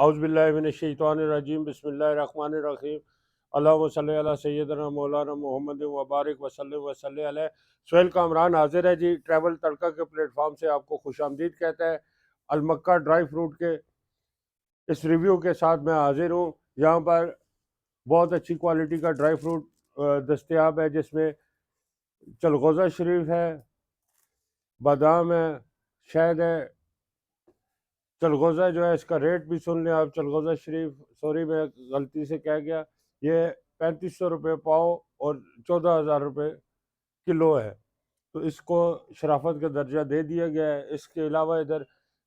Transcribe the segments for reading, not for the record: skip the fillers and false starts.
औज़ुबिल्लाहि मिनश्शैतानिर्रजीम बिस्मिल्लाहिर्रहमानिर्रहीम अल्लाहुम्मा सल्लि अला सय्यिदना मौलाना मुहम्मद व बारिक वसल्लम वसल्लि अलैहि। सोहेल कामरान हाजिर है जी, ट्रैवल तड़का के प्लेटफॉर्म से आपको खुशामदीद कहता है। अलमक्का ड्राई फ्रूट के इस रिव्यू के साथ मैं हाजिर हूँ। यहाँ पर बहुत अच्छी क्वालिटी का ड्राई फ्रूट दस्तयाब है, जिसमें चलगोज़ा शरीफ है, बादाम है, शहद है। चलगोज़ा जो है इसका रेट भी सुन लें आप। चलगोज़ा शरीफ, सॉरी मैं गलती से कह गया, ये 3500 रुपये पाव और 14,000 रुपये किलो है। तो इसको शराफत का दर्जा दे दिया गया है। इसके अलावा इधर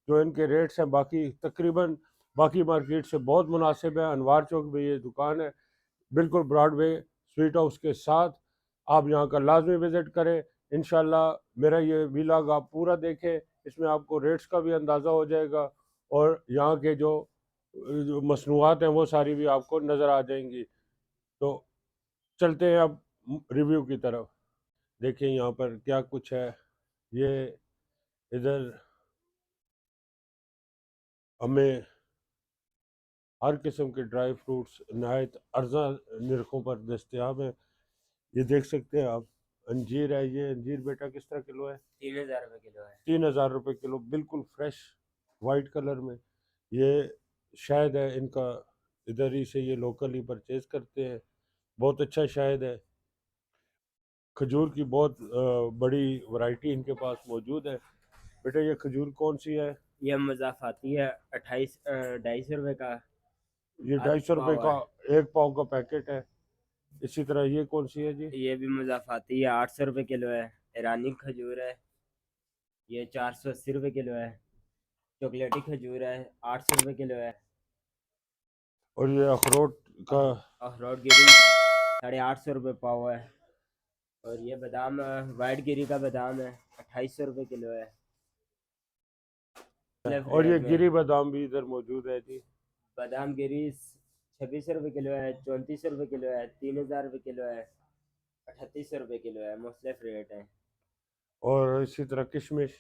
जो इनके रेट्स हैं बाकी तकरीबन बाकी मार्केट से बहुत मुनासिब है। अनवार चौक में ये दुकान है, बिल्कुल ब्रॉडवे स्वीट हाउस के साथ। आप यहाँ का लाजमी विज़िट करें। इंशाल्लाह मेरा ये व्लॉग आप पूरा देखें, इसमें आपको रेट्स का भी अंदाज़ा हो जाएगा और यहाँ के जो मसनूआत हैं वो सारी भी आपको नज़र आ जाएंगी। तो चलते हैं अब रिव्यू की तरफ। देखिए यहाँ पर क्या कुछ है। ये इधर हमें हर किस्म के ड्राई फ्रूट्स नहायत अर्जा नरखों पर दस्तयाब हैं। ये देख सकते हैं आप। अंजीर है, ये अंजीर बेटा किस तरह किलो है? 3,000 रुपये किलो है। 3,000 रुपये किलो, बिल्कुल फ्रेश वाइट कलर में। ये शायद है इनका, इधर ही से ये लोकल ही परचेज करते हैं। बहुत अच्छा शायद है। खजूर की बहुत बड़ी वैरायटी इनके पास मौजूद है। बेटा ये खजूर कौन सी है? ये मज़ाफ़ाती है, 250 रुपये का ये आधा 250 रुपये पाव का है। एक पाव का पैकेट है। इसी तरह ये कौन सी है जी? ये भी मज़ाफ़ाती है, 800 रुपये किलो है। ईरानी खजूर है, ये 480 रुपये किलो है। चॉकलेटी खजूर है, 800 रुपये किलो है। और ये अखरोट का? अखरोट गिरी 850 रुपये पाव है। और ये बादाम वाइट गिरी का बादाम है, 2800 रुपये किलो है। मुख्तलिफ और ये रेट में गिरी बादाम भी इधर मौजूद है जी। बादाम गिरी 2600 रुपये किलो है, 3400 रुपये किलो है, 3,000 रुपये किलो है, 3800 रुपये किलो है। मुख्तलिफ रेट है। और इसी तरह किशमिश?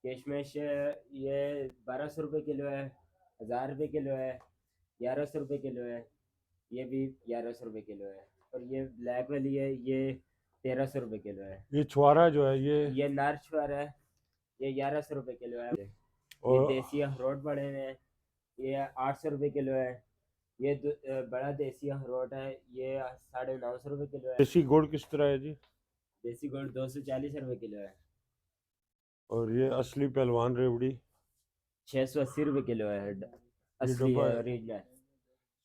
किशमिश ये 1,200 रुपये किलो है, 1,000 रुपये किलो है, 1,100 रुपये किलो है। ये भी 1,100 रुपये किलो है। और ये ब्लैक वाली है, ये 1,300 रुपये किलो है। ये छुआरा जो है ये? ये नारछुआर है, ये 1,100 रुपये किलो है। ये और देसी अखरोट बड़े हुए हैं, ये 800 रुपये किलो है। ये बड़ा देसी अखरोट है, ये 950 रुपये किलो है। देसी गुड़ किस तरह है जी? देसी गुड़ 240 रुपये किलो है। और ये असली पहलवान रेवड़ी? 680 रुपये किलो है। ये असली डब्बा है, है? ओरिजिनल।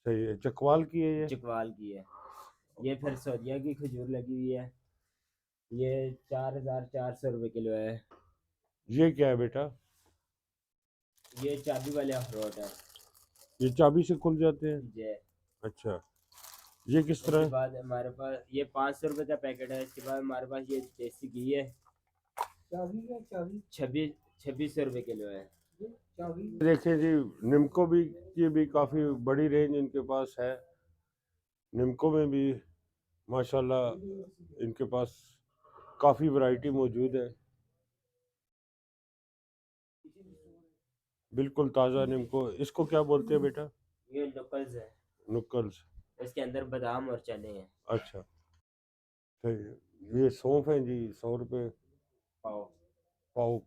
सही है। चकवाल की है ये? चकवाल की है। ये फिर सौदिया की खजूर लगी हुई है, ये 4,400 रुपये किलो है। ये क्या है बेटा? ये चाबी वाले अखरोट है। ये चाबी से खुल जाते हैं? ये अच्छा। ये किस तरह इसके है? बाद हमारे पास ये 500 रुपये का पैकेट है। इसके बाद हमारे पास ये देसी घी है, छब्बीस 2600 रुपये किलो है। देखें जी, निम्को भी की भी काफ़ी बड़ी रेंज इनके पास है। निम्को में भी माशाल्लाह इनके पास काफ़ी वैरायटी मौजूद है। बिल्कुल ताज़ा निम्को। इसको क्या बोलते हैं बेटा? ये लोकल्स है, नुक्कल्स? इसके अंदर बादाम और चने हैं। अच्छा, सही है। ये सौंफ है जी, 100 रुपये पाओ। पाव।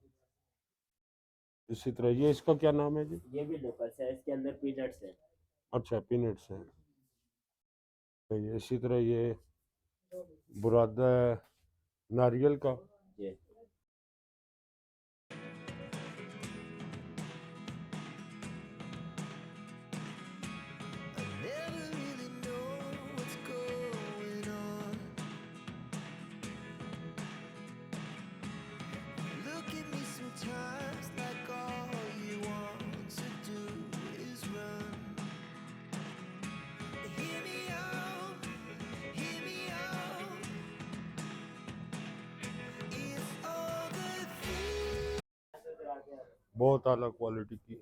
इसी तरह ये इसका क्या नाम है जी? ये भी लोकल्स है, इसके अंदर पीनट्स है। अच्छा, पीनट्स हैं। सही है। इसी तरह ये बुरादा है नारियल का। ये बहुत आला क्वालिटी की।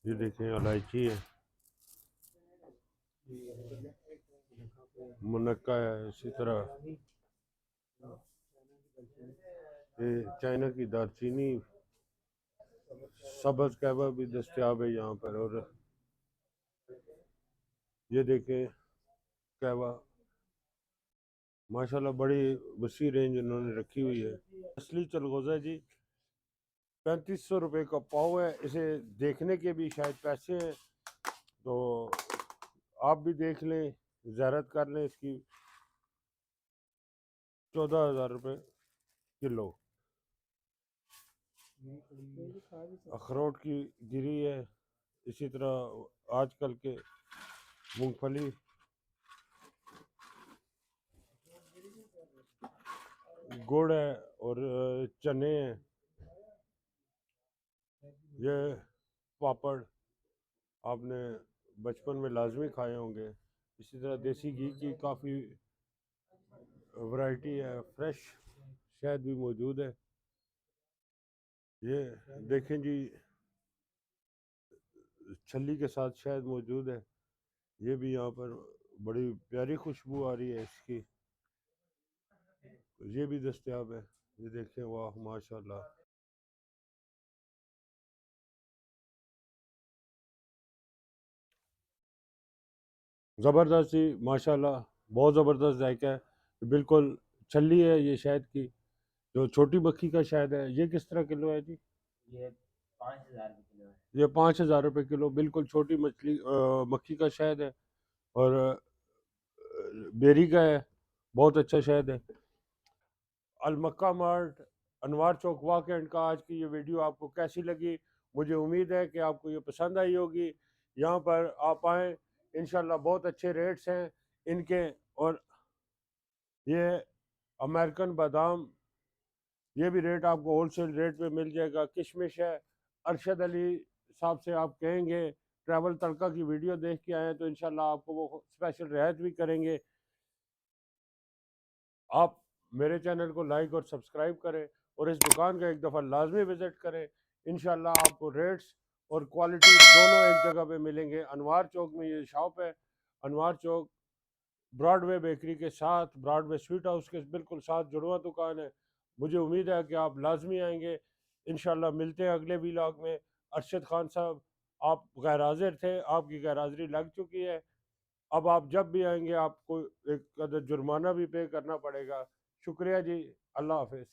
ये देखें इलायची है, मुनक्का है। इसी तरह ये चाइना की दालचीनी सब्ज़ कहवा भी दस्तयाब है यहाँ पर। और ये देखें कहवा, माशाल्लाह बड़ी वसी रेंज इन्होंने रखी हुई है। असली चलगोज़ा जी 3500 रुपये का पाव है। इसे देखने के भी शायद पैसे हैं, तो आप भी देख लें, ज़ियारत कर लें इसकी। 14,000 रुपये किलो। अखरोट की गिरी है। इसी तरह आजकल के मूंगफली, गुड़ है और चने हैं। ये पापड़ आपने बचपन में लाजमी खाए होंगे। इसी तरह देसी घी की काफ़ी वैरायटी है। फ्रेश शहद भी मौजूद है। ये देखें जी, छल्ली के साथ शहद मौजूद है। ये भी यहाँ पर बड़ी प्यारी खुशबू आ रही है इसकी। ये भी दस्तयाब है। ये देखें, वाह माशाल्लाह। ज़बरदस्त ही माशाल्लाह, बहुत ज़बरदस्त जायका है। बिल्कुल छल्ली है ये शहद की। जो छोटी मक्खी का शहद है, ये किस तरह किलो है जी? ये 5,000 रुपये किलो है। ये 5,000 रुपये किलो। बिल्कुल छोटी मक्खी का शहद है। और बेरी का है। बहुत अच्छा शहद है। अलमक्का mart, Anwar Chowk walk and का आज की ये वीडियो आपको कैसी लगी? मुझे उम्मीद है कि आपको ये पसंद आई होगी। यहाँ पर आप आएँ, इंशाल्लाह बहुत अच्छे रेट्स हैं इनके। और ये अमेरिकन बादाम, ये भी रेट आपको होलसेल रेट पे मिल जाएगा। किशमिश है। अरशद अली साहब से आप कहेंगे ट्रैवल तड़का की वीडियो देख के आए हैं, तो इंशाल्लाह आपको वो स्पेशल रियायत भी करेंगे। आप मेरे चैनल को लाइक और सब्सक्राइब करें और इस दुकान का एक दफ़ा लाजमी विज़िट करें। इंशाल्लाह आपको रेट्स और क्वालिटी दोनों एक जगह पे मिलेंगे। अनवार चौक में ये शॉप है। अनवार चौक ब्रॉडवे बेकरी के साथ, ब्रॉडवे स्वीट हाउस के बिल्कुल साथ जुड़वा दुकान है। मुझे उम्मीद है कि आप लाजमी आएंगे। इंशाल्लाह मिलते हैं अगले व्लॉग में। अरशद खान साहब, आप गैर हाजिर थे, आपकी गैर हाजिरी लग चुकी है। अब आप जब भी आएंगे आपको एक कदर जुर्माना भी पे करना पड़ेगा। शुक्रिया जी। अल्लाह हाफिज़।